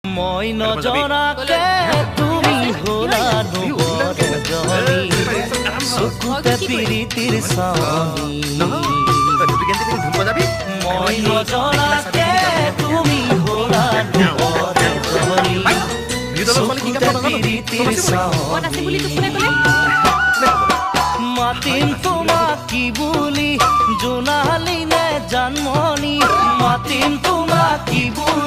মই নজনাকে তুমি হলা নবজনী চকুতে পিৰিতিৰ চাৱনী মই নজনাকে তুমি হলা নবজনী চকুতে পিৰিতিৰ চাৱনী মাতিম তোমাক কি বুলি জোনালী নে জানমণি মাতিম তোমাক কি বুলি